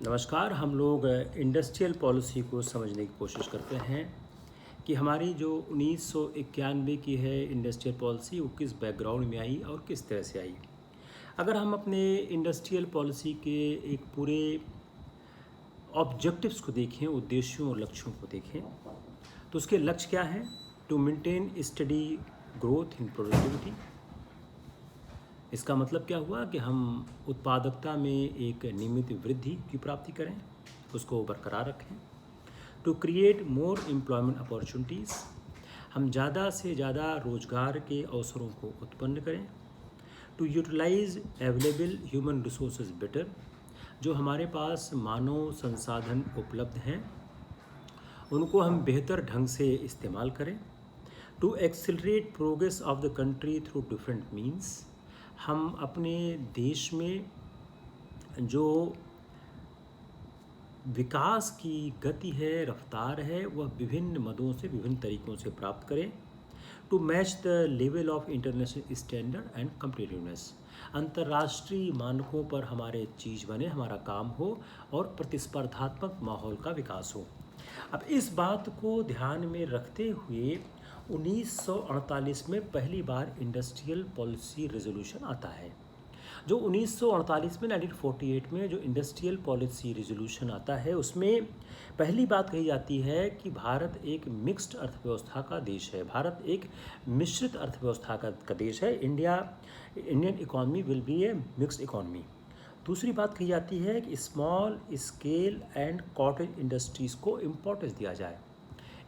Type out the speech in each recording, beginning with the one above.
नमस्कार। हम लोग इंडस्ट्रियल पॉलिसी को समझने की कोशिश करते हैं कि हमारी जो 1991 की है इंडस्ट्रियल पॉलिसी वो किस बैकग्राउंड में आई और किस तरह से आई। अगर हम अपने इंडस्ट्रियल पॉलिसी के एक पूरे ऑब्जेक्टिव्स को देखें, उद्देश्यों और लक्ष्यों को देखें, तो उसके लक्ष्य क्या हैं? To maintain steady growth in productivity. इसका मतलब क्या हुआ कि हम उत्पादकता में एक नियमित वृद्धि की प्राप्ति करें, उसको बरकरार रखें। To create more employment opportunities, हम ज़्यादा से ज़्यादा रोजगार के अवसरों को उत्पन्न करें। To utilise available human resources better, जो हमारे पास मानव संसाधन उपलब्ध हैं उनको हम बेहतर ढंग से इस्तेमाल करें। To accelerate progress of the country through different means, हम अपने देश में जो विकास की गति है, रफ्तार है, वह विभिन्न मदों से, विभिन्न तरीकों से प्राप्त करें। To match the level of international standard and competitiveness, अंतर्राष्ट्रीय मानकों पर हमारे चीज़ बने, हमारा काम हो और प्रतिस्पर्धात्मक माहौल का विकास हो। अब इस बात को ध्यान में रखते हुए 1948 में पहली बार इंडस्ट्रियल पॉलिसी रेजोल्यूशन आता है। जो 1948 में 1948 में जो इंडस्ट्रियल पॉलिसी रेजोल्यूशन आता है उसमें पहली बात कही जाती है कि भारत एक मिक्स्ड अर्थव्यवस्था का देश है, भारत एक मिश्रित अर्थव्यवस्था का देश है। Indian economy will be A mixed economy. दूसरी बात कही जाती है कि small scale and cottage industries को इम्पोर्टेंस दिया जाए,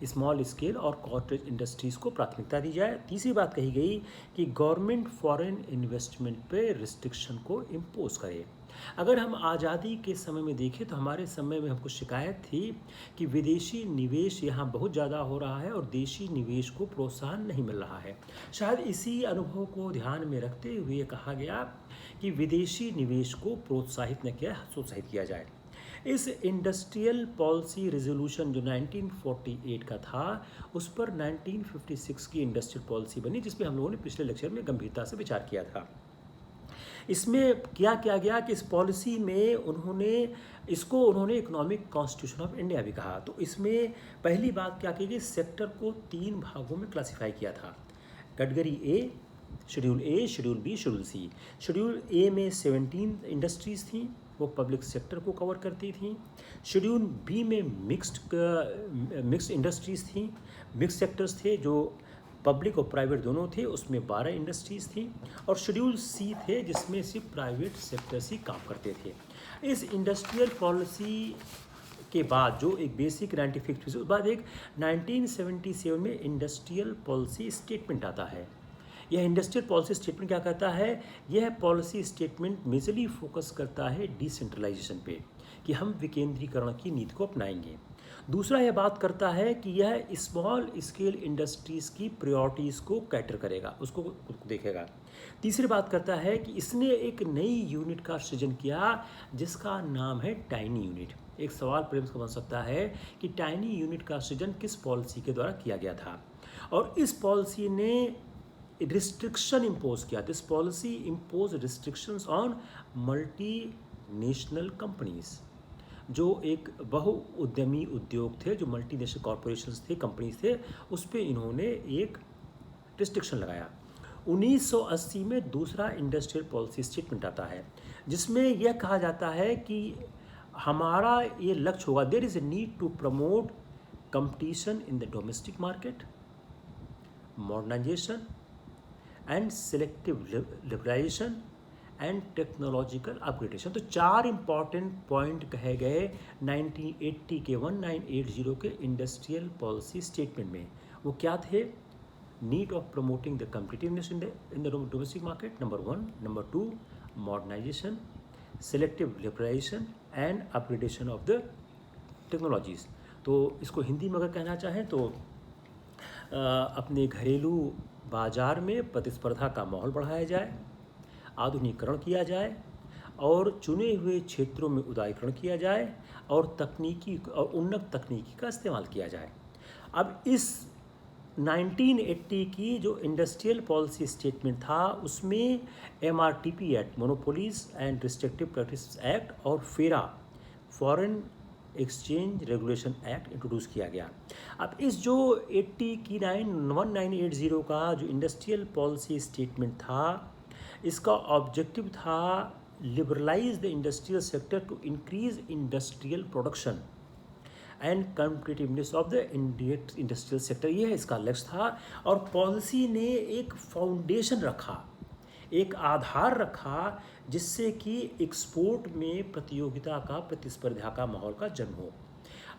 स्मॉल स्केल और कॉटेज इंडस्ट्रीज़ को प्राथमिकता दी जाए। तीसरी बात कही गई कि गवर्नमेंट फॉरेन इन्वेस्टमेंट पे रिस्ट्रिक्शन को इम्पोज करे। अगर हम आज़ादी के समय में देखें तो हमारे समय में हमको शिकायत थी कि विदेशी निवेश यहाँ बहुत ज़्यादा हो रहा है और देशी निवेश को प्रोत्साहन नहीं मिल रहा है। शायद इसी अनुभव को ध्यान में रखते हुए कहा गया कि विदेशी निवेश को प्रोत्साहित किया जाए। इस इंडस्ट्रियल पॉलिसी रेजोल्यूशन जो 1948 का था उस पर 1956 की इंडस्ट्रियल पॉलिसी बनी, जिसमें हम लोगों ने पिछले लेक्चर में गंभीरता से विचार किया था। इसमें क्या किया गया कि इस पॉलिसी में उन्होंने इकोनॉमिक कॉन्स्टिट्यूशन ऑफ इंडिया भी कहा। तो इसमें पहली बात क्या की गई, सेक्टर को 3 भागों में क्लासिफाई किया था। Category A, schedule A, schedule B, schedule C. Schedule A में 17 इंडस्ट्रीज़ थी, वो पब्लिक सेक्टर को कवर करती थी। शेड्यूल बी में मिक्स्ड इंडस्ट्रीज़ थी, मिक्स सेक्टर्स थे जो पब्लिक और प्राइवेट दोनों थे, उसमें 12 इंडस्ट्रीज़ थी। और शेड्यूल सी थे जिसमें सिर्फ प्राइवेट सेक्टर्स ही काम करते थे। इस इंडस्ट्रियल पॉलिसी के बाद जो एक बेसिक 1950 से, उसके बाद एक 1977 में इंडस्ट्रियल पॉलिसी स्टेटमेंट आता है। यह इंडस्ट्रियल पॉलिसी स्टेटमेंट क्या कहता है? यह पॉलिसी स्टेटमेंट मेजरली फोकस करता है डिसेंट्रलाइजेशन पे, कि हम विकेंद्रीकरण की नीति को अपनाएंगे। दूसरा यह बात करता है कि यह स्मॉल स्केल इंडस्ट्रीज़ की प्रायोरिटीज़ को कैटर करेगा, उसको देखेगा। तीसरी बात करता है कि इसने एक नई यूनिट का सृजन किया जिसका नाम है टाइनी यूनिट। एक सवाल प्रेम से बन सकता है कि टाइनी यूनिट का सृजन किस पॉलिसी के द्वारा किया गया था? और इस पॉलिसी ने रिस्ट्रिक्शन इम्पोज किया। This policy impose restrictions on multinational companies, जो एक बहुउद्यमी उद्योग थे, जो मल्टीनेशनल कॉरपोरेशंस थे, कंपनीज थे, उस पर इन्होंने एक रिस्ट्रिक्शन लगाया। 1980 में दूसरा इंडस्ट्रियल पॉलिसी स्टेटमेंट आता है जिसमें यह कहा जाता है कि हमारा ये लक्ष्य होगा, there is a need to promote competition in the domestic market, modernisation and selective liberalisation and technological upgradation. तो 4 इंपॉर्टेंट पॉइंट कहे गए 1980 के इंडस्ट्रियल पॉलिसी स्टेटमेंट में। वो क्या थे? Need of promoting the competitiveness in the domestic market, number 1। Number 2, modernisation, selective liberalisation and upgradation of the technologies. तो इसको हिंदी में अगर कहना चाहें तो अपने घरेलू बाजार में प्रतिस्पर्धा का माहौल बढ़ाया जाए, आधुनिकीकरण किया जाए और चुने हुए क्षेत्रों में उदारीकरण किया जाए और तकनीकी और उन्नत तकनीकी का इस्तेमाल किया जाए। अब इस 1980 की जो इंडस्ट्रियल पॉलिसी स्टेटमेंट था उसमें MRTP act, monopolies and restrictive practice act, और फेरा, foreign exchange regulation act introduce किया गया। अब इस जो 1980 का जो इंडस्ट्रियल पॉलिसी स्टेटमेंट था, इसका ऑब्जेक्टिव था liberalise the industrial sector to increase industrial production and competitiveness of the industrial sector, ये इसका लक्ष्य था। और पॉलिसी ने एक फाउंडेशन रखा, एक आधार रखा, जिससे कि एक्सपोर्ट में प्रतियोगिता का, प्रतिस्पर्धा का माहौल का जन्म हो।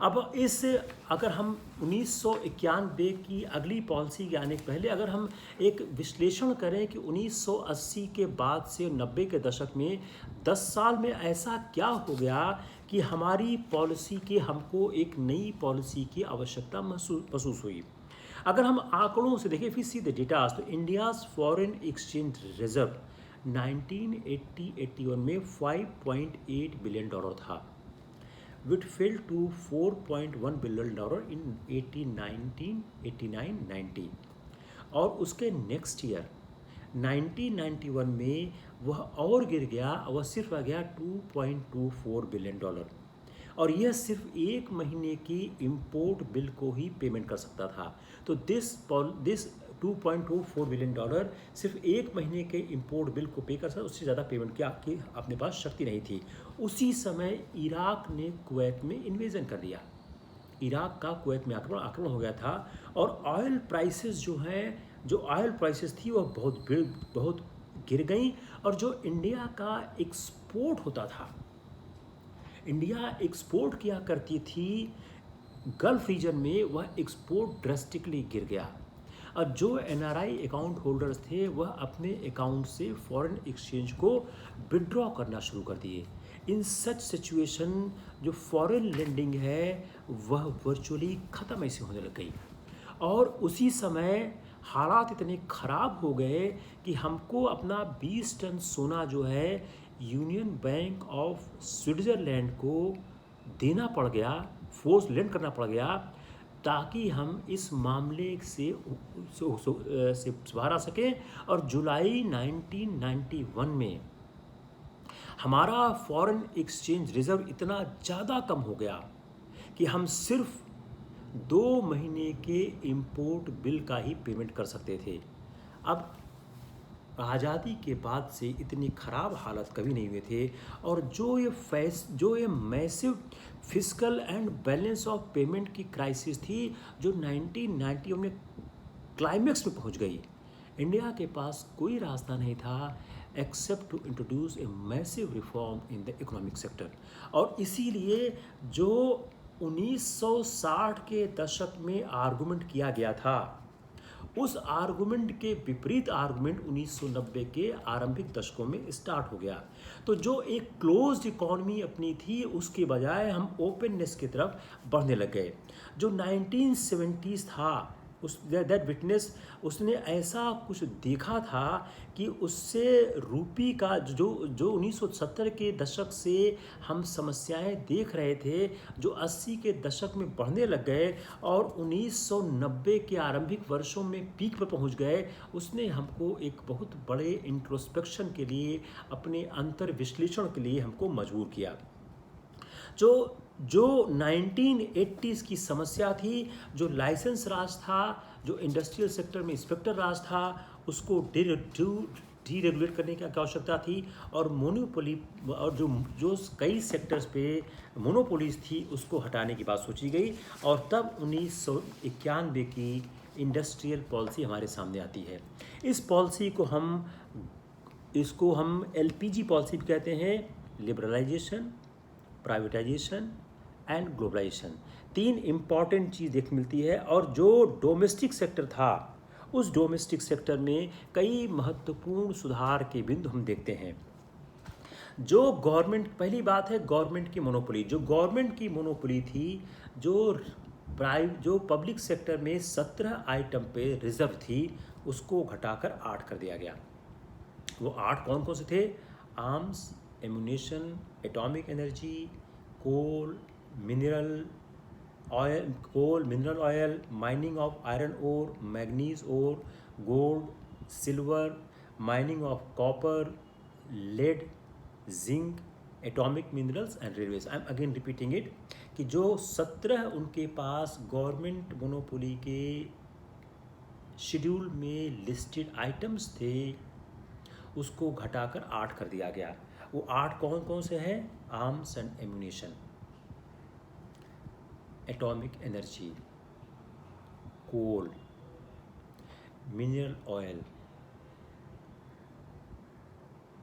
अब इस अगर हम 1991 की अगली पॉलिसी के आने के पहले अगर हम एक विश्लेषण करें कि 1980 के बाद से 90 के दशक में 10 साल में ऐसा क्या हो गया कि हमारी पॉलिसी के हमको एक नई पॉलिसी की आवश्यकता महसूस हुई। अगर हम आंकड़ों से देखें, फिर सीधे डेटास, तो इंडियाज़ फॉरेन एक्सचेंज रिजर्व 1980-81 में $5.8 बिलियन था, which fell to $4.1 billion in 1989-90। और उसके नेक्स्ट ईयर 1991 में वह और गिर गया, वह सिर्फ आ गया $2.24 बिलियन। और यह सिर्फ एक महीने की इम्पोर्ट बिल को ही पेमेंट कर सकता था। तो दिस $2.24 बिलियन सिर्फ एक महीने के इम्पोर्ट बिल को पे कर सकता, उससे ज़्यादा पेमेंट की अपने पास शक्ति नहीं थी। उसी समय इराक ने कुवैत में इन्वेजन कर दिया, इराक का कुवैत में आक्रमण हो गया था। और ऑयल प्राइसेस जो ऑयल प्राइसेस थी वह बहुत गिर गई। और जो इंडिया का एक्सपोर्ट होता था, इंडिया एक्सपोर्ट किया करती थी गल्फ रीजन में, वह एक्सपोर्ट ड्रास्टिकली गिर गया। और जो NRI अकाउंट होल्डर्स थे वह अपने अकाउंट से फॉरेन एक्सचेंज को विड्रॉ करना शुरू कर दिए। इन सच सिचुएशन जो फॉरेन लेंडिंग है वह वर्चुअली ख़त्म ऐसे होने लग गई। और उसी समय हालात इतने ख़राब हो गए कि हमको अपना 20 टन सोना जो है यूनियन बैंक ऑफ स्विट्ज़रलैंड को देना पड़ गया, फोर्स लेंड करना पड़ गया, ताकि हम इस मामले से बाहर आ सकें। और जुलाई 1991 में हमारा फॉरेन एक्सचेंज रिजर्व इतना ज़्यादा कम हो गया कि हम सिर्फ 2 महीने के इम्पोर्ट बिल का ही पेमेंट कर सकते थे। अब आज़ादी के बाद से इतनी ख़राब हालत कभी नहीं हुए थे। और जो ये massive fiscal and balance of payment की क्राइसिस थी जो 1990 में क्लाइमेक्स में पहुंच गई, इंडिया के पास कोई रास्ता नहीं था except to introduce a massive reform in the economic sector. और इसीलिए जो 1960 के दशक में आर्गूमेंट किया गया था, उस आर्गूमेंट के विपरीत आर्गूमेंट 1990 के आरंभिक दशकों में स्टार्ट हो गया। तो जो एक क्लोज्ड इकॉनमी अपनी थी, उसके बजाय हम ओपननेस की तरफ बढ़ने लग गए। जो 1970s था उस दैट विटनेस, उसने ऐसा कुछ देखा था कि उससे रूपी का जो 1970 के दशक से हम समस्याएं देख रहे थे, जो 80 के दशक में बढ़ने लग गए और 1990 के आरंभिक वर्षों में पीक पर पहुंच गए, उसने हमको एक बहुत बड़े इंट्रोस्पेक्शन के लिए, अपने अंतर विश्लेषण के लिए हमको मजबूर किया। जो 1980s की समस्या थी, जो लाइसेंस राज था, जो इंडस्ट्रियल सेक्टर में इंस्पेक्टर राज था, उसको डीरेगुलेट करने की आवश्यकता थी। और मोनोपोली और जो कई सेक्टर्स पे मोनोपोलीज थी उसको हटाने की बात सोची गई। और तब 1991 की इंडस्ट्रियल पॉलिसी हमारे सामने आती है। इस पॉलिसी को हम LPG पॉलिसी भी कहते हैं, liberalisation, privatisation and globalisation. 3 important चीज़ देख मिलती है। और जो डोमेस्टिक सेक्टर था, उस डोमेस्टिक सेक्टर में कई महत्वपूर्ण सुधार के बिंदु हम देखते हैं। जो गवर्नमेंट, पहली बात है गवर्नमेंट की मोनोपोली। जो गवर्नमेंट की मोनोपोली थी, जो पब्लिक सेक्टर में 17 आइटम पे रिजर्व थी, उसको घटाकर 8 कर दिया गया। वो 8 कौन कौन से थे? Arms, ammunition, atomic energy, coal, mineral oil, mining of iron ore, manganese ore, gold, silver, mining of copper, lead, zinc, atomic minerals and railways. I am again repeating it कि जो 17 उनके पास गवर्नमेंट मोनोपोली के schedule में listed items थे उसको घटाकर 8 कर दिया गया। वो 8 कौन कौन से हैं? Arms and ammunition, atomic energy, coal, mineral oil,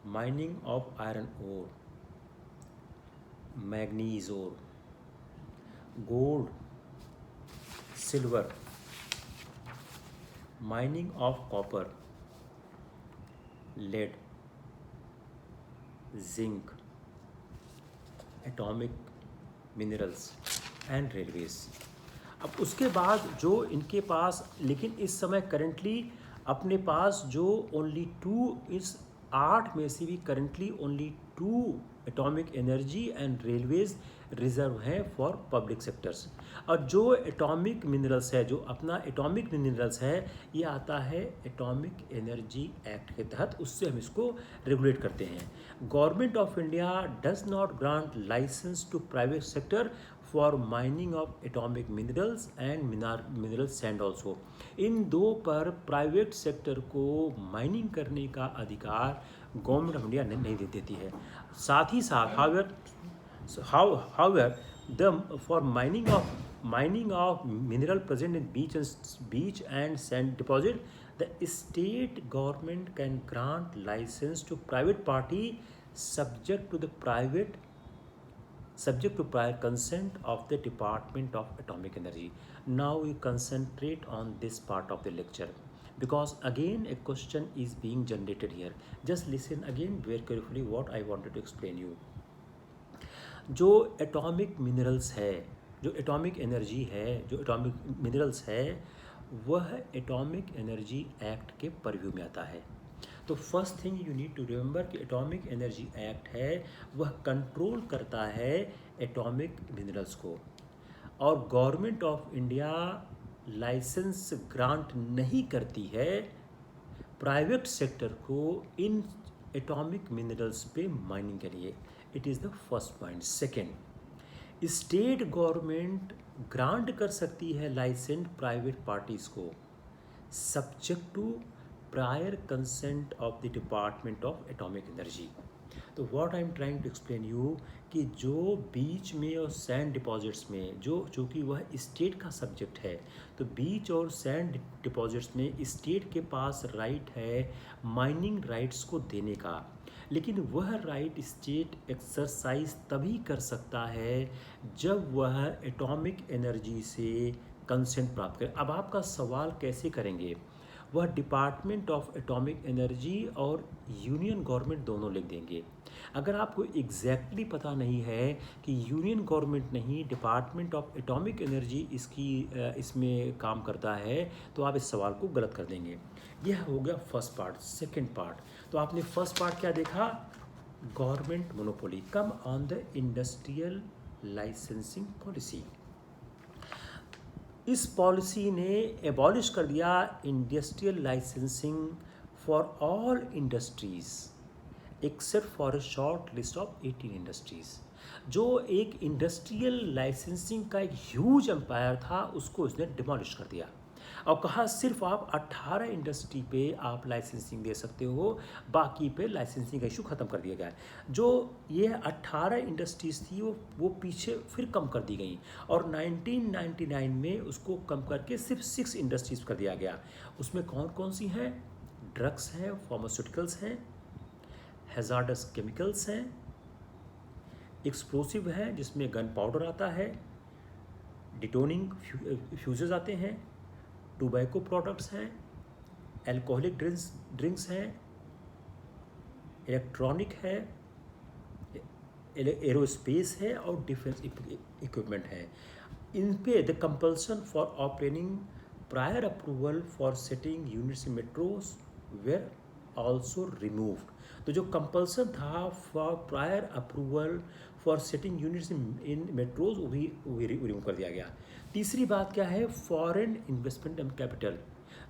mining of iron ore, manganese ore, gold, silver, mining of copper, lead, zinc, atomic minerals and railways. अब उसके बाद जो इनके पास, लेकिन इस समय करेंटली अपने पास जो ओनली 2, इस 8 में से भी currently only 2 atomic energy and railways reserve हैं फॉर पब्लिक सेक्टर्स। और जो एटॉमिक मिनरल्स है, जो अपना एटॉमिक मिनरल्स है, ये आता है एटॉमिक एनर्जी एक्ट के तहत, उससे हम इसको रेगुलेट करते हैं। Government of India does not grant licence to private sector for mining of atomic minerals and mineral sand also. इन दो पर प्राइवेट सेक्टर को माइनिंग करने का अधिकार गवर्नमेंट ऑफ इंडिया नहीं देती है। साथ ही साथ however the for mining of mineral present in beach and sand deposit, the state government can grant license to private party subject to prior consent of the Department of Atomic Energy. Now we concentrate on this part of the lecture because again a question is being generated here. Just listen again very carefully what I wanted to explain you. जो atomic minerals है, जो atomic energy है, जो atomic minerals है, वह atomic energy act के purview में आता है। तो first thing you need to remember कि एटॉमिक एनर्जी एक्ट है वह कंट्रोल करता है एटॉमिक मिनरल्स को, और government of India licence grant नहीं करती है प्राइवेट सेक्टर को इन एटॉमिक मिनरल्स पे माइनिंग के लिए। It is the first point. Second, state government grant कर सकती है लाइसेंस प्राइवेट पार्टीज को subject to prior consent of the department of atomic energy. तो what I am trying to explain you कि जो बीच में और सैंड डिपॉजिट्स में जो चूँकि वह स्टेट का सब्जेक्ट है, तो बीच और सैंड डिपॉजिट्स में स्टेट के पास राइट है माइनिंग राइट्स को देने का, लेकिन वह राइट स्टेट एक्सरसाइज तभी कर सकता है जब वह एटॉमिक एनर्जी से कंसेंट प्राप्त करे। अब आपका सवाल कैसे करेंगे? वह डिपार्टमेंट ऑफ एटॉमिक एनर्जी और यूनियन गवर्नमेंट दोनों लिख देंगे। अगर आपको एग्जैक्टली पता नहीं है कि यूनियन गवर्नमेंट नहीं डिपार्टमेंट ऑफ एटॉमिक एनर्जी इसमें काम करता है, तो आप इस सवाल को गलत कर देंगे। यह हो गया फर्स्ट पार्ट। सेकंड पार्ट, तो आपने फर्स्ट पार्ट क्या देखा? Government monopoly. Come on the industrial licensing policy. इस पॉलिसी ने एबॉलिश कर दिया industrial licensing for all industries except for a short list of 18 industries. जो एक इंडस्ट्रियल लाइसेंसिंग का एक ह्यूज एम्पायर था उसको उसने डिमोलिश कर दिया और कहा सिर्फ आप 18 इंडस्ट्री पे आप लाइसेंसिंग दे सकते हो, बाकी पे लाइसेंसिंग का इशू ख़त्म कर दिया गया है। जो ये 18 इंडस्ट्रीज़ थी वो पीछे फिर कम कर दी गई और 1999 में उसको कम करके सिर्फ 6 इंडस्ट्रीज़ कर दिया गया। उसमें कौन कौन सी हैं? ड्रग्स हैं, फार्मास्यूटिकल्स हैं, हैजार्डस केमिकल्स हैं, एक्सप्लोसिव है जिसमें गन पाउडर आता है, डिटोनिंग फ्यूजेस आते हैं, टोबैको प्रोडक्ट्स हैं, अल्कोहलिक ड्रिंक्स हैं, इलेक्ट्रॉनिक है, एरोस्पेस है और डिफेंस इक्विपमेंट है। इन पे the compulsion for operating prior approval for setting units in metros were also removed. तो जो कंपल्सन था for prior approval for setting units in metros वो भी रिमूव कर दिया गया। तीसरी बात क्या है? Foreign investment and capital.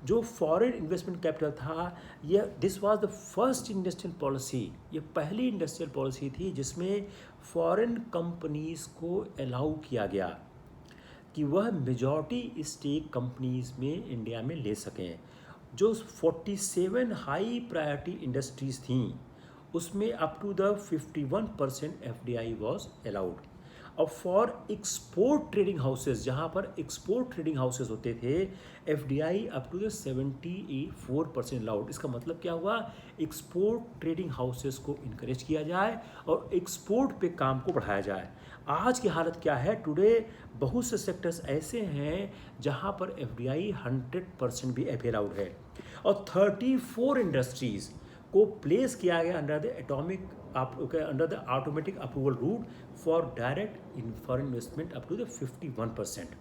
जो फॉरेन इन्वेस्टमेंट कैपिटल था, यह this was the first industrial policy, ये पहली इंडस्ट्रियल पॉलिसी थी जिसमें फॉरेन कंपनीज़ को अलाउ किया गया कि वह मेजॉरिटी स्टेक कंपनीज़ में इंडिया में ले सकें। जो 47 हाई प्रायोरिटी इंडस्ट्रीज़ थीं उसमें up to the 51% FDI was allowed. और फॉर एक्सपोर्ट ट्रेडिंग हाउसेज, जहाँ पर एक्सपोर्ट ट्रेडिंग हाउसेज होते थे, FDI up to the 74% allowed. इसका मतलब क्या हुआ, एक्सपोर्ट ट्रेडिंग हाउसेज को इनकरेज किया जाए और एक्सपोर्ट पे काम को बढ़ाया जाए। आज की हालत क्या है, टुडे बहुत से सेक्टर्स ऐसे हैं जहाँ पर FDI 100% भी अलाउड है। और 34 इंडस्ट्रीज़ को प्लेस किया गया under the automatic approval route for direct foreign investment up to the 51%।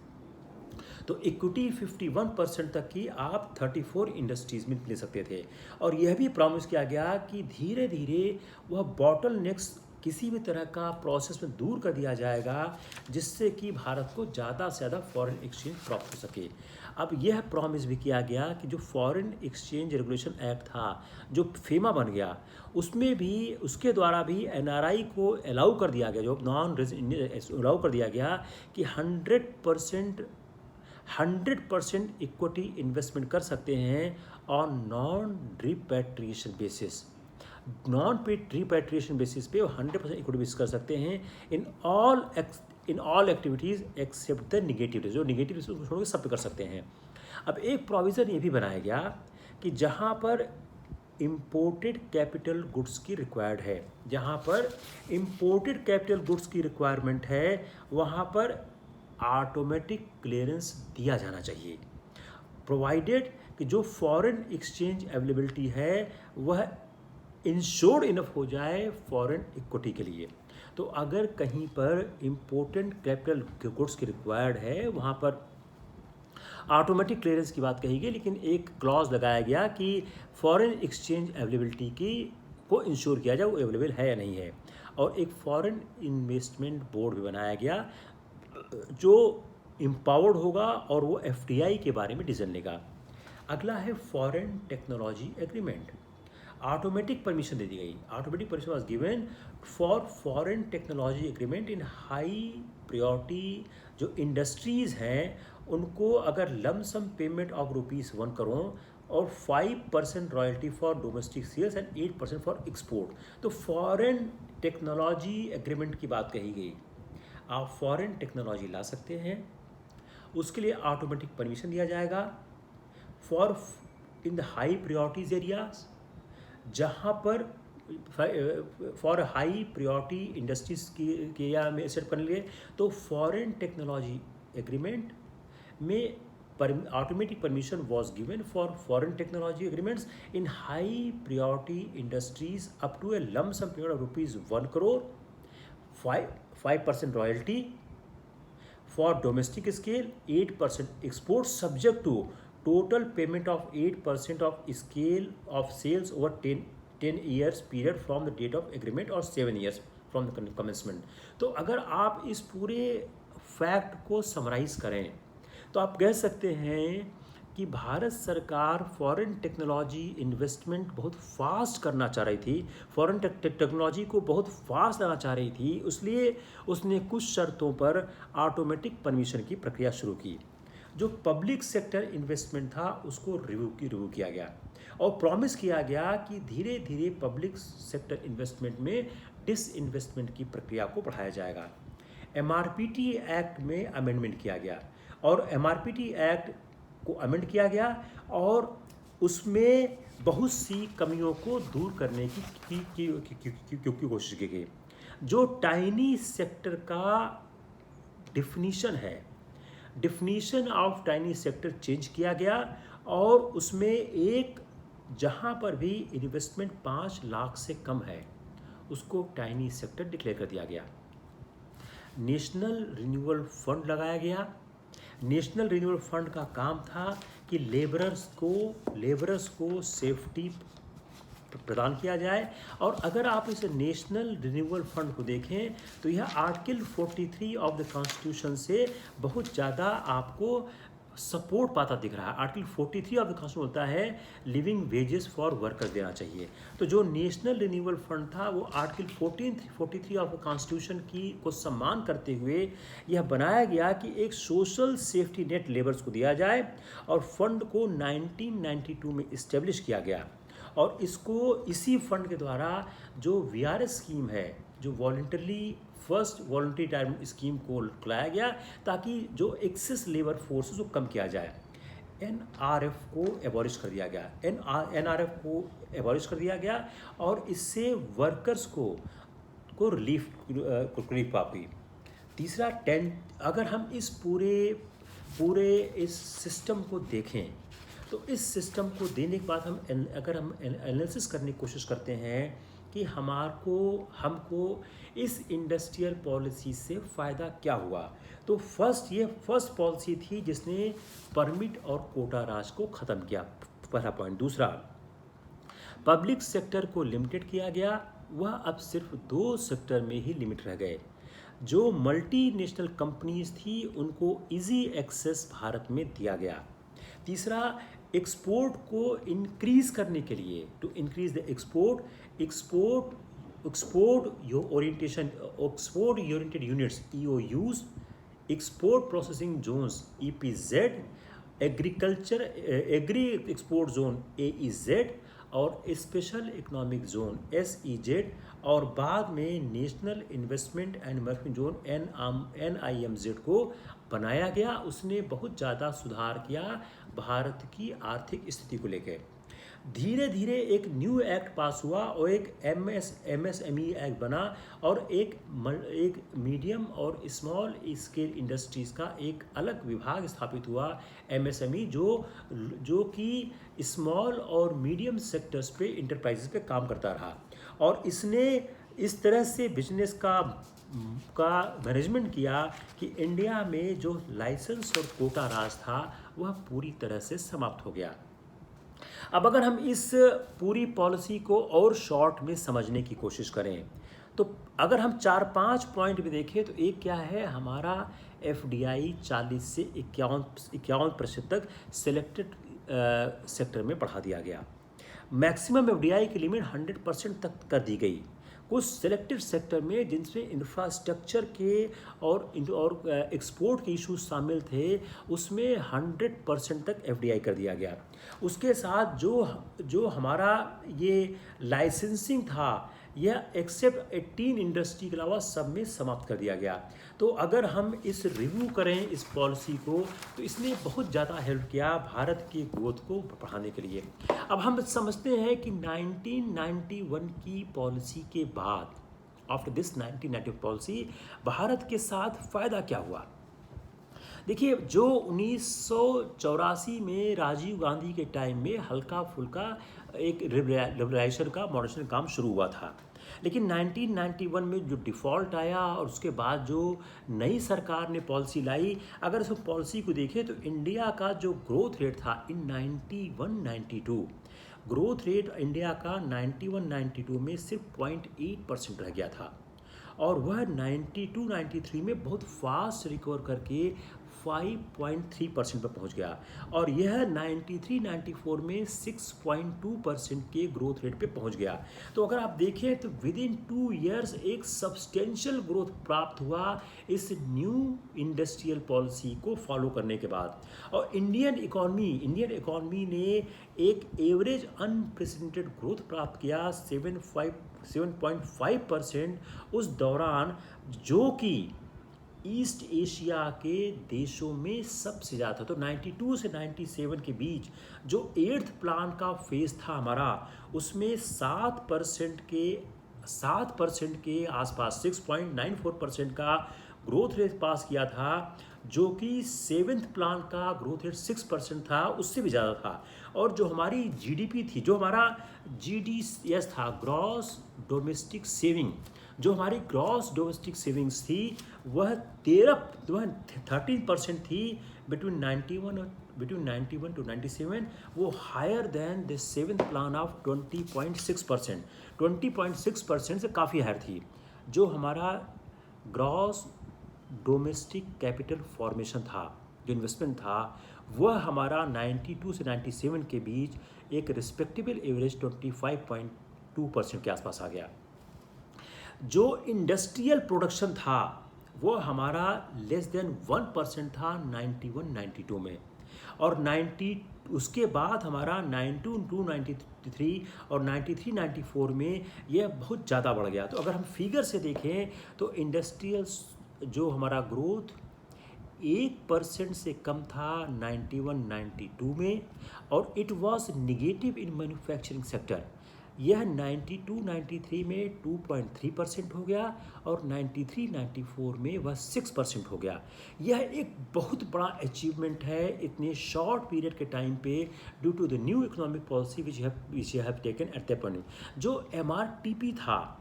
तो इक्विटी 51% तक की आप 34 इंडस्ट्रीज़ में ले सकते थे। और यह भी प्रॉमिस किया गया कि धीरे धीरे वह बॉटल नेक्स किसी भी तरह का प्रोसेस में दूर कर दिया जाएगा, जिससे कि भारत को ज़्यादा से ज़्यादा फॉरेन एक्सचेंज प्राप्त हो सके। अब यह प्रॉमिस भी किया गया कि जो फॉरेन एक्सचेंज रेगुलेशन एक्ट था, जो फेमा बन गया, उसमें भी उसके द्वारा भी NRI को अलाउ कर दिया गया, जो नॉन रेजिडेंट अलाउ कर दिया गया कि 100% इक्विटी इन्वेस्टमेंट कर सकते हैं on non repatriation basis. Non repatriation basis पे 100% इक्विटी बेसिस कर सकते हैं in all activities except the negative, जो निगेटिव उसको छोड़ के सब पे कर सकते हैं। अब एक प्रोविज़न ये भी बनाया गया कि जहाँ पर इम्पोर्टेड कैपिटल गुड्स की रिक्वायर्ड है, जहाँ पर इम्पोर्टेड कैपिटल गुड्स की रिक्वायरमेंट है, वहाँ पर ऑटोमेटिक क्लियरेंस दिया जाना चाहिए, प्रोवाइडेड कि जो फॉरेन एक्सचेंज अवेलेबिलिटी है वह इंश्योर्ड इनफ हो जाए फॉरेन इक्विटी के लिए। तो अगर कहीं पर इम्पोर्टेंट कैपिटल गुड्स की रिक्वायर्ड है, वहाँ पर ऑटोमेटिक क्लियरेंस की बात कही गई, लेकिन एक क्लॉज लगाया गया कि फॉरेन एक्सचेंज अवेलेबिलिटी की को इंश्योर किया जाए वो अवेलेबल है या नहीं है। और एक फॉरेन इन्वेस्टमेंट बोर्ड भी बनाया गया जो एम्पावर्ड होगा और वो FDI के बारे में डिसीजन लेगा। अगला है foreign technology agreement. Automatic permission दे दी गई, automatic permission was given for foreign technology agreement in high priority. जो इंडस्ट्रीज़ हैं उनको अगर लमसम पेमेंट ऑफ ₹1 करोड़ और 5% royalty for domestic sales and 8% for export. तो फॉरेन टेक्नोलॉजी एग्रीमेंट की बात कही गई, आप फॉरेन टेक्नोलॉजी ला सकते हैं, उसके लिए ऑटोमेटिक परमिशन दिया जाएगा for in the high priorities areas, जहाँ पर फॉर हाई प्रायोरिटी इंडस्ट्रीज की एरिया में सेट करने लिए। तो फॉरेन टेक्नोलॉजी एग्रीमेंट में automatic permission was given for foreign technology agreements in high priority industries up to a lump sum payment of ₹1 crore, 5% royalty for domestic scale, 8% export, subject to total payment of 8% of scale of sales over 10 years period from the date of agreement or 7 years from the commencement। तो अगर आप इस पूरे fact को summarise करें तो आप कह सकते हैं कि भारत सरकार फॉरेन टेक्नोलॉजी इन्वेस्टमेंट बहुत फास्ट करना चाह रही थी, फॉरेन टेक्नोलॉजी को बहुत फास्ट लाना चाह रही थी, इसलिए उसने कुछ शर्तों पर ऑटोमेटिक परमिशन की प्रक्रिया शुरू की। जो पब्लिक सेक्टर इन्वेस्टमेंट था उसको रिव्यू किया गया और प्रॉमिस किया गया कि धीरे धीरे पब्लिक सेक्टर इन्वेस्टमेंट में डिसइन्वेस्टमेंट की प्रक्रिया को बढ़ाया जाएगा। MRPT एक्ट में अमेंडमेंट किया गया और MRPT एक्ट को अमेंड किया गया और उसमें बहुत सी कमियों को दूर करने की कोशिश की गई। जो टाइनी सेक्टर का डिफिनीशन है, definition of tiny sector change किया गया और उसमें एक जहां पर भी इन्वेस्टमेंट 5 लाख से कम है उसको टाइनी सेक्टर डिक्लेयर कर दिया गया। नेशनल रिन्यूअल फंड लगाया गया। नेशनल रिन्यूअल फंड का काम था कि लेबरर्स को सेफ्टी प्रदान किया जाए। और अगर आप इस नेशनल रिन्यूअल फंड को देखें तो यह आर्टिकल 43 ऑफ द कॉन्स्टिट्यूशन से बहुत ज़्यादा आपको सपोर्ट पाता दिख रहा है। आर्टिकल 43 ऑफ द कॉन्स्टिट्यूशन बोलता है लिविंग वेजेस फॉर वर्कर्स देना चाहिए। तो जो नेशनल रिन्यूअल फंड था वो आर्टिकल 43 ऑफ द कॉन्स्टिट्यूशन की को सम्मान करते हुए यह बनाया गया कि एक सोशल सेफ्टी नेट लेबर्स को दिया जाए, और फंड को 1992 में इस्टेब्लिश किया गया। और इसको इसी फंड के द्वारा जो वीआरएस स्कीम है, जो voluntarily first voluntary retirement scheme को लाया गया, ताकि जो एक्सेस लेबर फोर्स को कम किया जाए। एनआरएफ को एबॉलिश कर दिया गया, एनआरएफ को एबॉलिश कर दिया गया, और इससे वर्कर्स को रिलीफ पाई। तीसरा, अगर हम इस पूरे इस सिस्टम को देखें, तो इस सिस्टम को देने के बाद अगर हम एनालिसिस करने की कोशिश करते हैं कि हमको इस इंडस्ट्रियल पॉलिसी से फ़ायदा क्या हुआ, तो फर्स्ट पॉलिसी थी जिसने परमिट और कोटा राज को ख़त्म किया, पहला पॉइंट। दूसरा, पब्लिक सेक्टर को लिमिटेड किया गया, वह अब सिर्फ 2 सेक्टर में ही लिमिट रह गए। जो मल्टीनेशनल कंपनीज थी उनको इजी एक्सेस भारत में दिया गया। तीसरा, एक्सपोर्ट को इंक्रीज करने के लिए, to increase the export oriented units EOUs, export processing zones EPZ, agri export zone AEZ, और स्पेशल इकोनॉमिक जोन SEZ, और बाद में national investment and emerging zone NIMZ को बनाया गया। उसने बहुत ज़्यादा सुधार किया भारत की आर्थिक स्थिति को लेकर। धीरे धीरे एक न्यू एक्ट पास हुआ और एक MSME एक्ट बना, और एक मीडियम और स्मॉल स्केल इंडस्ट्रीज़ का एक अलग विभाग स्थापित हुआ MSME, जो कि स्मॉल और मीडियम सेक्टर्स पे इंटरप्राइजेस पे काम करता रहा। और इसने इस तरह से बिजनेस का मैनेजमेंट किया कि इंडिया में जो लाइसेंस और कोटा राज था वह पूरी तरह से समाप्त हो गया। अब अगर हम इस पूरी पॉलिसी को और शॉर्ट में समझने की कोशिश करें, तो अगर हम 4-5 पॉइंट में देखें, तो एक क्या है, हमारा FDI 40 से 51% तक सिलेक्टेड सेक्टर में बढ़ा दिया गया। मैक्सिमम FDI की लिमिट 100% तक कर दी गई। कुछ सिलेक्टेड सेक्टर में जिनमें इंफ्रास्ट्रक्चर के और एक्सपोर्ट के इश्यूज शामिल थे, उसमें 100% तक FDI कर दिया गया। उसके साथ जो हमारा ये लाइसेंसिंग था, यह एक्सेप्ट 18 इंडस्ट्री के अलावा सब में समाप्त कर दिया गया। तो अगर हम इस रिव्यू करें इस पॉलिसी को, तो इसने बहुत ज़्यादा हेल्प किया भारत की ग्रोथ को बढ़ाने के लिए। अब हम समझते हैं कि 1991 की पॉलिसी के बाद, आफ्टर दिस 1991 पॉलिसी, भारत के साथ फ़ायदा क्या हुआ। देखिए, जो 1984 में राजीव गांधी के टाइम में हल्का फुल्का एक लिबरलाइजेशन का मॉडरेशन काम शुरू हुआ था, लेकिन 1991 में जो डिफ़ॉल्ट आया और उसके बाद जो नई सरकार ने पॉलिसी लाई, अगर उस पॉलिसी को देखें तो इंडिया का जो ग्रोथ रेट था इन 91-92, ग्रोथ रेट इंडिया का 91-92 में सिर्फ 0.8% रह गया था, और वह 92-93 में बहुत फास्ट रिकवर करके 5.3% पर पहुंच गया, और यह 93-94 में 6.2% के ग्रोथ रेट पे पहुंच गया। तो अगर आप देखें तो विद इन 2 ईयर्स एक सब्सटेंशियल ग्रोथ प्राप्त हुआ इस न्यू इंडस्ट्रियल पॉलिसी को फॉलो करने के बाद। और इंडियन इकोनॉमी ने एक एवरेज अनप्रेसिडेंटेड ग्रोथ प्राप्त किया 7.5% उस दौरान, जो कि ईस्ट एशिया के देशों में सबसे ज़्यादा था। तो 92 से 97 के बीच जो 8th प्लान का फेज़ था हमारा, उसमें 7% के आसपास 6.94% का ग्रोथ रेट पास किया था, जो कि 7th प्लान का ग्रोथ रेट 6% था, उससे भी ज़्यादा था। और जो हमारी GDP थी, जो हमारा GDS था, ग्रॉस डोमेस्टिक सेविंग, जो हमारी ग्रॉस डोमेस्टिक सेविंग्स थी, वह 13% थी बिटवीन 91 टू 97, वो higher than the 7th plan of 20.6%। 20.6% से काफ़ी हायर थी। जो हमारा ग्रॉस डोमेस्टिक कैपिटल फॉर्मेशन था, जो इन्वेस्टमेंट था वह हमारा 92 से 97 के बीच एक रिस्पेक्टेबल एवरेज 25.2% के आसपास आ गया। जो इंडस्ट्रियल प्रोडक्शन था वो हमारा लेस देन 1% था 91-92 में, और 90 उसके बाद हमारा 92-93 और 93-94 में यह बहुत ज़्यादा बढ़ गया। तो अगर हम फिगर से देखें तो इंडस्ट्रियल जो हमारा ग्रोथ 1% से कम था 91-92 में, और it was negative in manufacturing sector. यह 92-93 में 2.3% हो गया और 93-94 में वह 6% हो गया। यह एक बहुत बड़ा अचीवमेंट है इतने शॉर्ट पीरियड के टाइम पे, due to the new economic policy which have taken at the point. जो MRTP था,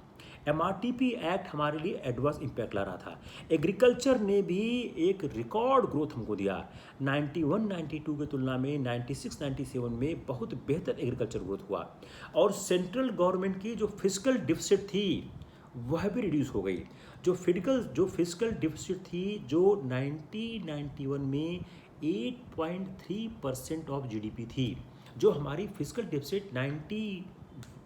MRTP एक्ट हमारे लिए एडवर्स इम्पैक्ट ला रहा था। एग्रीकल्चर ने भी एक रिकॉर्ड ग्रोथ हमको दिया। 91-92 की तुलना में 96-97 में बहुत बेहतर एग्रीकल्चर ग्रोथ हुआ, और सेंट्रल गवर्नमेंट की जो फिस्कल डिफिसिट थी वह भी रिड्यूस हो गई। जो फिस्कल डिफिसिट थी जो 90-91 में 8.3% ऑफ GDP थी, जो हमारी फिस्कल डिफिसिट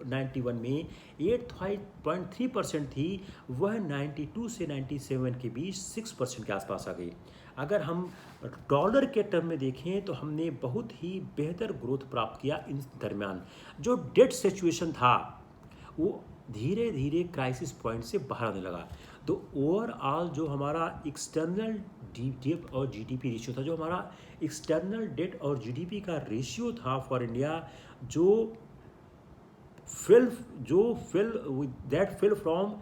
91 में 8.3% थी, वह 92 से 97 के बीच 6% के आसपास आ गई। अगर हम डॉलर के टर्म में देखें तो हमने बहुत ही बेहतर ग्रोथ प्राप्त किया इन दरमियान। जो डेट सिचुएशन था वो धीरे धीरे क्राइसिस पॉइंट से बाहर आने लगा। तो ओवरऑल जो हमारा एक्सटर्नल डेट और GDP रेशियो था, जो हमारा एक्सटर्नल डेट और GDP का रेशियो था फॉर इंडिया, जो fell from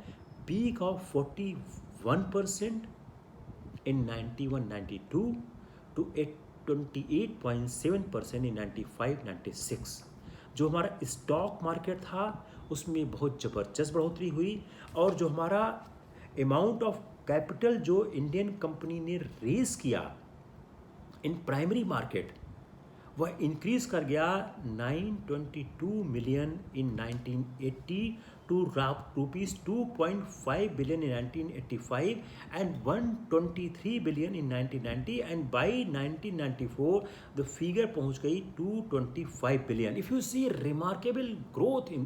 peak of 41% in 91-92 to 28.7% in 95-96। जो हमारा स्टॉक मार्केट था उसमें बहुत ज़बरदस्त बढ़ोतरी हुई, और जो हमारा अमाउंट ऑफ कैपिटल जो इंडियन कंपनी ने रेज किया इन प्राइमरी मार्केट, वह इंक्रीज कर गया 922 million in 1980 to rupees 2.5 billion in 1985 and 123 billion in 1990, and by 1994 the figure पहुंच गई 225 billion. If you see remarkable growth in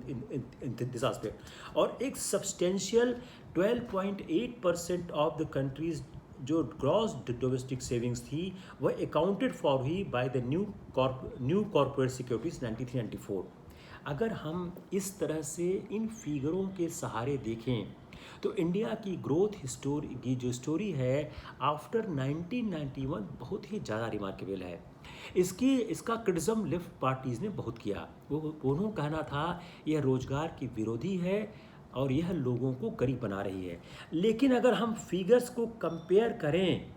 this aspect, और एक सब्सटेंशियल 12.8% ऑफ द कंट्रीज जो gross domestic savings थी वह अकाउंटेड फॉर ही by the new corporate securities 93-94। अगर हम इस तरह से इन फिगरों के सहारे देखें तो इंडिया की ग्रोथ हिस्टोरी की जो स्टोरी है आफ्टर 1991 बहुत ही ज़्यादा रिमार्केबल है। इसका क्रिटिज्म लेफ्ट पार्टीज़ ने बहुत किया। वो उन्होंने कहना था यह रोजगार की विरोधी है और यह लोगों को गरीब बना रही है। लेकिन अगर हम फिगर्स को कंपेयर करें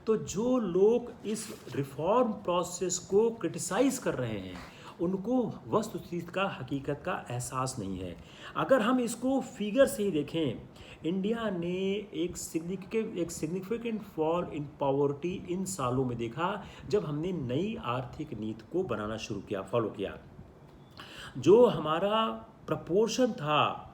तो जो लोग इस रिफॉर्म प्रोसेस को क्रिटिसाइज़ कर रहे हैं उनको वस्तुस्थिति का हकीकत का एहसास नहीं है। अगर हम इसको फिगर से ही देखें, इंडिया ने एक significant fall in poverty in सालों में देखा जब हमने नई आर्थिक नीति को बनाना शुरू किया, फॉलो किया। जो हमारा प्रपोर्शन था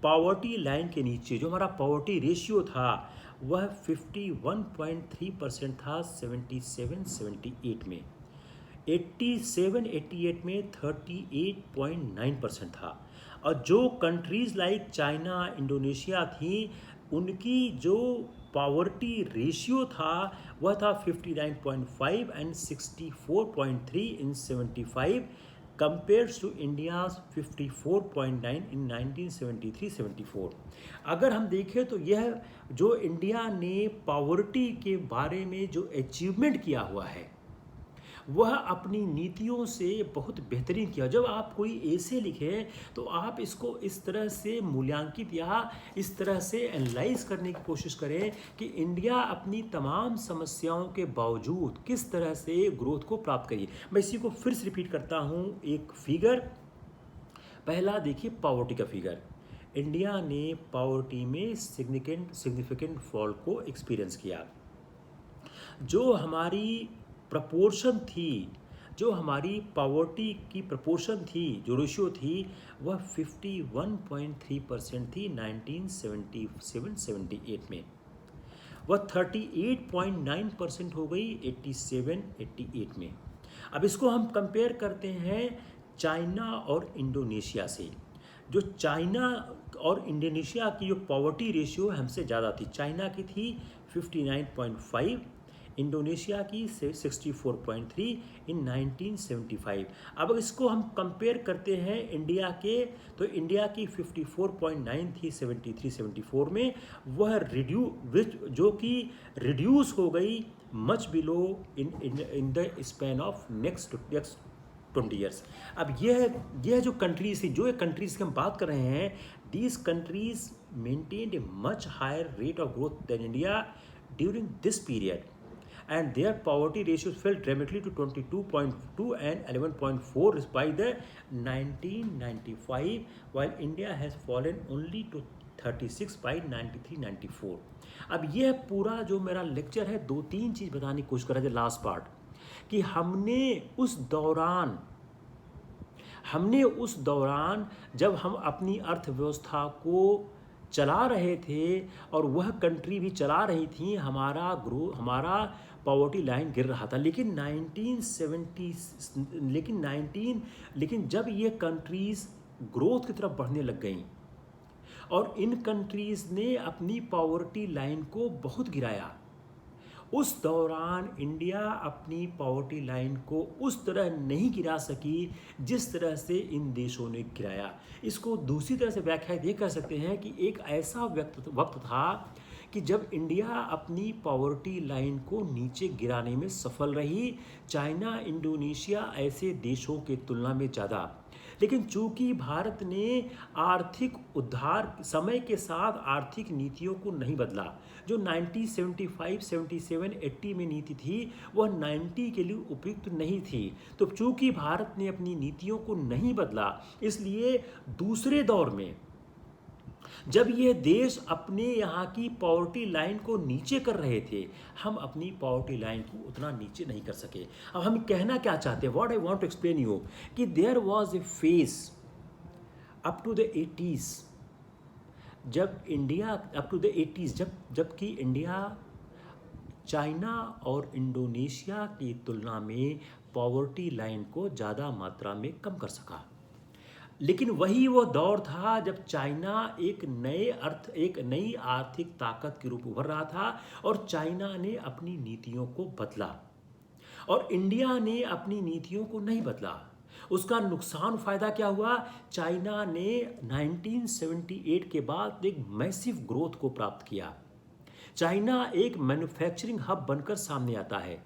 पॉवर्टी लाइन के नीचे, जो हमारा पॉवर्टी रेशियो था वह 51.3% था 77-78 में, 87-88 में 38.9% था। और जो कंट्रीज़ लाइक चाइना, इंडोनेशिया थी, उनकी जो पॉवर्टी रेशियो था वह था 59.5 and 64.3 in 75 compares to India's 54.9 in 1973-74। अगर हम देखें तो यह जो इंडिया ने पॉवर्टी के बारे में जो अचीवमेंट किया हुआ है वह अपनी नीतियों से बहुत बेहतरीन किया। जब आप कोई ऐसे लिखें तो आप इसको इस तरह से मूल्यांकित या इस तरह से एनालाइज करने की कोशिश करें कि इंडिया अपनी तमाम समस्याओं के बावजूद किस तरह से ग्रोथ को प्राप्त करी। मैं इसी को फिर से रिपीट करता हूँ। एक फिगर, पहला देखिए पॉवर्टी का फिगर। इंडिया ने पॉवर्टी में सिग्निफिकेंट फॉल को एक्सपीरियंस किया। जो हमारी प्रपोर्शन थी, जो हमारी पॉवर्टी की प्रपोर्शन थी, जो रेशियो थी वह 51.3% थी 1977-78 में। वह 38.9% हो गई 87-88 में। अब इसको हम कंपेयर करते हैं चाइना और इंडोनेशिया से। जो चाइना और इंडोनेशिया की जो पॉवर्टी रेशियो हमसे ज़्यादा थी, चाइना की थी 59.5, इंडोनेशिया की से 64.3 इन 1975। अब इसको हम कंपेयर करते हैं इंडिया के, तो इंडिया की 54.9 थी 73-74 में, वह जो कि रिड्यूस हो गई much below in the span of next 20 years. अब यह जो कंट्रीज थी, जो ये कंट्रीज की हम बात कर रहे हैं, these countries maintained a much higher rate of growth than India during this period, and their poverty ratios fell dramatically to 22.2 and 11.4 by the 1995, while India has fallen only to 36 by 93-94। अब यह पूरा जो मेरा lecture है, 2-3 चीज़ बताने की कोशिश कर रहे थे लास्ट पार्ट, कि हमने उस दौरान जब हम अपनी अर्थव्यवस्था को चला रहे थे और वह कंट्री भी चला रही थी, हमारा पॉवर्टी लाइन गिर रहा था। लेकिन जब ये कंट्रीज़ ग्रोथ की तरफ बढ़ने लग गईं और इन कंट्रीज़ ने अपनी पॉवर्टी लाइन को बहुत गिराया, उस दौरान इंडिया अपनी पॉवर्टी लाइन को उस तरह नहीं गिरा सकी जिस तरह से इन देशों ने गिराया। इसको दूसरी तरह से व्याख्या ये कर सकते हैं कि एक ऐसा वक्त था कि जब इंडिया अपनी पॉवर्टी लाइन को नीचे गिराने में सफल रही, चाइना, इंडोनेशिया ऐसे देशों के तुलना में ज़्यादा। लेकिन चूंकि भारत ने आर्थिक उद्धार समय के साथ आर्थिक नीतियों को नहीं बदला, जो 1975, 77, 80 में नीति थी वह 90 के लिए उपयुक्त नहीं थी। तो चूंकि भारत ने अपनी नीतियों को नहीं बदला, इसलिए दूसरे दौर में जब ये देश अपने यहाँ की पॉवर्टी लाइन को नीचे कर रहे थे, हम अपनी पॉवर्टी लाइन को उतना नीचे नहीं कर सके। अब हम कहना क्या चाहते हैं, what I want to explain you, कि there was a phase up to the 80s, जबकि इंडिया चाइना और इंडोनेशिया की तुलना में पॉवर्टी लाइन को ज़्यादा मात्रा में कम कर सका। लेकिन वही वो दौर था जब चाइना एक नई आर्थिक ताकत के रूप उभर रहा था और चाइना ने अपनी नीतियों को बदला और इंडिया ने अपनी नीतियों को नहीं बदला। उसका नुकसान फायदा क्या हुआ, चाइना ने 1978 के बाद एक मैसिव ग्रोथ को प्राप्त किया। चाइना एक मैन्युफैक्चरिंग हब बनकर सामने आता है,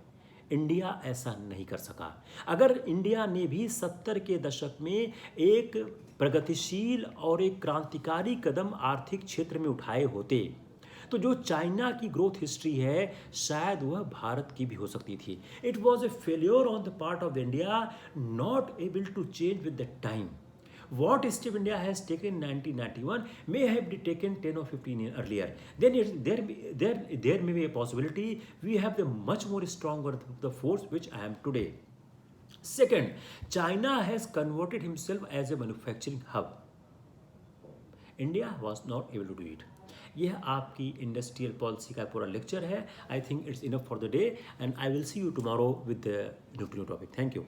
इंडिया ऐसा नहीं कर सका। अगर इंडिया ने भी 70 के दशक में एक प्रगतिशील और एक क्रांतिकारी कदम आर्थिक क्षेत्र में उठाए होते, तो जो चाइना की ग्रोथ हिस्ट्री है शायद वह भारत की भी हो सकती थी। It was a failure on the part of India, not able to change with the time. What step India has taken in 1991 may have been taken 10 or 15 years earlier. Then there may be a possibility we have the much more stronger the force which I am today. Second, China has converted himself as a manufacturing hub. India was not able to do it. यह आपकी industrial policy का पूरा lecture है। I think it's enough for the day and I will see you tomorrow with the new topic. Thank you.